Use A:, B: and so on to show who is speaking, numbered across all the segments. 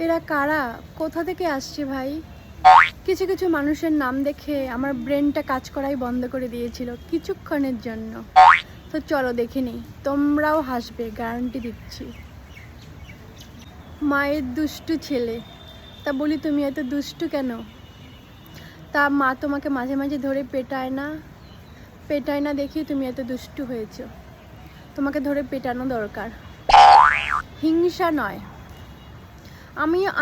A: এরা কারা, কোথা থেকে আসছে ভাই? কিছু কিছু মানুষের নাম দেখে আমার ব্রেনটা কাজ করাই বন্ধ করে দিয়েছিল কিছুক্ষণের জন্য। তো চলো দেখে নিই, তোমরাও হাসবে গ্যারান্টি দিচ্ছি। মায়ের দুষ্টু ছেলে। তা বলি তুমি এত দুষ্টু কেন? তা মা তোমাকে মাঝে মাঝে ধরে পেটায় না দেখি তুমি এত দুষ্টু হয়েছো। তোমাকে ধরে পেটানো দরকার, হিংসা নয়।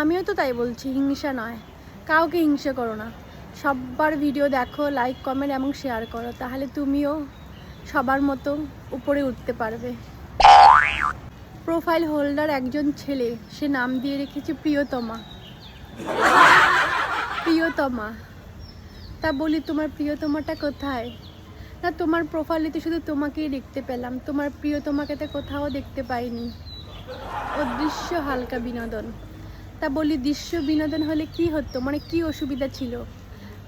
A: আমিও তো তাই বলছি, হিংসা নয়। কাউকে হিংসা করো না, সবার ভিডিও দেখো, লাইক কমেন্ট এবং শেয়ার করো, তাহলে তুমিও সবার মতো উপরে উঠতে পারবে। প্রোফাইল হোল্ডার একজন ছেলে, সে নাম দিয়ে রেখেছে প্রিয়তমা। প্রিয়তমা, তা বলি তোমার প্রিয়তমাটা কোথায়? না, তোমার প্রোফাইলে তো শুধু তোমাকেই দেখতে পেলাম, তোমার প্রিয়তমাকে তো কোথাও দেখতে পাইনি। অদৃশ্য হালকা বিনোদন। তা বলি দৃশ্য বিনোদন হলে কি হতো, মানে কি অসুবিধা ছিল?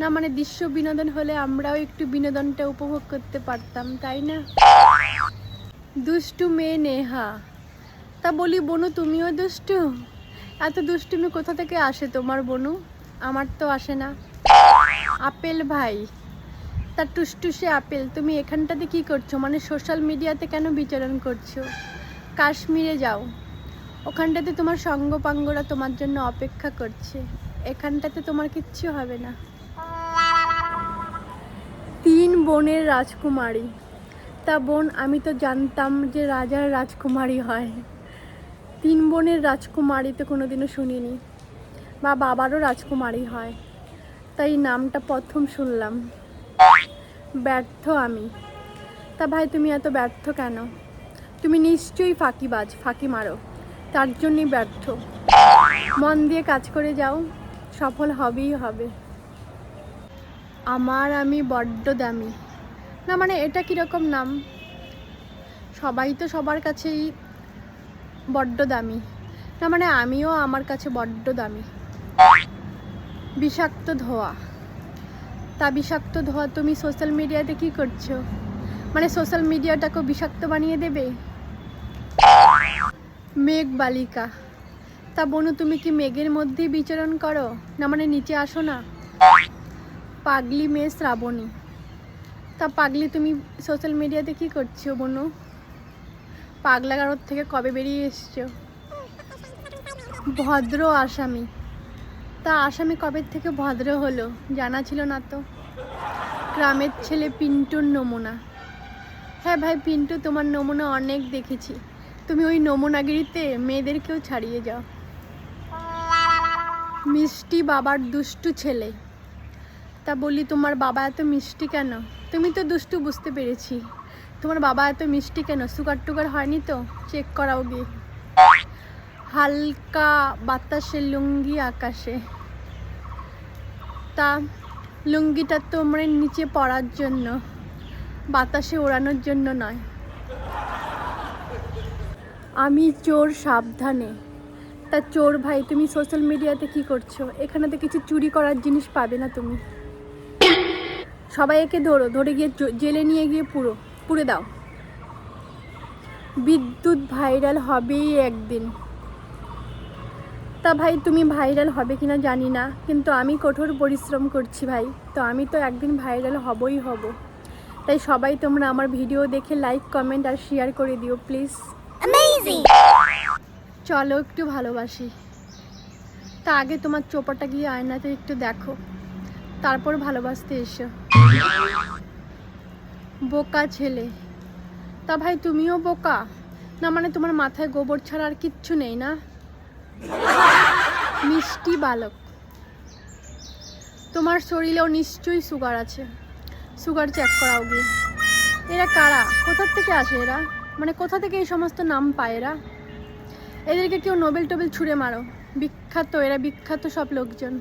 A: না মানে দৃশ্য বিনোদন হলে আমরাও একটু বিনোদনটা উপভোগ করতে পারতাম, তাই না? দুষ্টু মেয়ে নেহা। তা বলি বনু তুমিও দুষ্টু? এত দুষ্টুমি কোথা থেকে আসে তোমার বনু? আমার তো আসে না। আপেল ভাই, তা টুসটুসে আপেল, তুমি এখানটাতে কি করছো? মানে সোশ্যাল মিডিয়াতে কেন বিচরণ করছো? কাশ্মীরে যাও, ওখানটাতে তোমার সঙ্গপাঙ্গরা তোমার জন্য অপেক্ষা করছে, এখানটাতে তোমার কিচ্ছু হবে না। 3 বোনের রাজকুমারী। তা বোন, আমি তো জানতাম যে রাজার রাজকুমারী হয়, 3 বোনের রাজকুমারী তো কোনোদিনও শুনিনি, বা বাবারও রাজকুমারী হয়, তাই নামটা প্রথম শুনলাম। ব্যর্থ আমি। তা ভাই তুমি এত ব্যর্থ কেন? তুমি নিশ্চয়ই ফাঁকিবাজ, ফাঁকি মারো, তার জন্যই ব্যর্থ। মন দিয়ে কাজ করে যাও, সফল হবেই হবে। আমি বড্ড দামি। না মানে এটা কীরকম নাম? সবাই তো সবার কাছেই বড্ড দামি, না মানে আমিও আমার কাছে বড্ড দামি। বিষাক্ত ধোয়া। তা বিষাক্ত ধোয়া তুমি সোশ্যাল মিডিয়াতে কি করছো? মানে সোশ্যাল মিডিয়াটাকেও বিষাক্ত বানিয়ে দেবে। মেঘ বালিকা। তা বনু তুমি কি মেঘের মধ্যেই বিচরণ করো? না মানে নিচে আসো না। পাগলি মেয়ে শ্রাবণী। তা পাগলি তুমি সোশ্যাল মিডিয়াতে কি করছো বনু? পাগলাগারোর থেকে কবে বেরিয়ে এসছো? ভদ্র আসামি। তা আসামি কবে থেকে ভদ্র হলো, জানা ছিল না তো। গ্রামের ছেলে পিন্টুর নমুনা। হ্যাঁ ভাই পিন্টু, তোমার নমুনা অনেক দেখেছি, তুমি ওই নমুনাগিরিতে মেয়েদেরকেও ছাড়িয়ে যাও। মিষ্টি বাবার দুষ্টু ছেলে। তা বলি তোমার বাবা এত মিষ্টি কেন? তুমি তো দুষ্টু বুঝতে পেরেছি, তোমার বাবা এত মিষ্টি কেন? সুগার টুগার হয়নি তো? চেক করাও গিয়ে। হালকা বাতাসে লুঙ্গি আকাশে। তা লুঙ্গিটা তো মানে নিচে পড়ার জন্য, বাতাসে ওড়ানোর জন্য নয়। আমি চোর সাবধানে। তা চোর ভাই তুমি সোশ্যাল মিডিয়াতে কি করছো? এখানে তো কিছু চুরি করার জিনিস পাবে না তুমি। সবাই একে ধরে গিয়ে জেলে নিয়ে গিয়ে পুড়ে দাও। বিদ্যুৎ ভাইরাল হবেই একদিন। তা ভাই তুমি ভাইরাল হবে কিনা জানি না, কিন্তু আমি কঠোর পরিশ্রম করছি ভাই, তো আমি তো একদিন ভাইরাল হবই হব। তাই সবাই তোমরা আমার ভিডিও দেখে লাইক কমেন্ট আর শেয়ার করে দিও প্লিজ। চলো একটু ভালোবাসি। তা আগে তোমার চোপাটা গিয়ে আয়নাতে একটু দেখো, তারপর ভালোবাসতে এসো। বোকা ছেলে। তা ভাই তুমিও বোকা? না মানে তোমার মাথায় গোবর ছাড়া আর কিচ্ছু নেই না? মিষ্টি বালক। তোমার শরীরেও নিশ্চয়ই সুগার আছে, সুগার চেক করাও গিয়ে। এরা কারা, কোথা থেকে আসে এরা? মানে কোথা থেকে এই সমস্ত নাম পায় এরা? এদেরকে কেউ নোবেল টোবেল ছুঁড়ে মারো, বিখ্যাত, এরা বিখ্যাত সব লোকজন।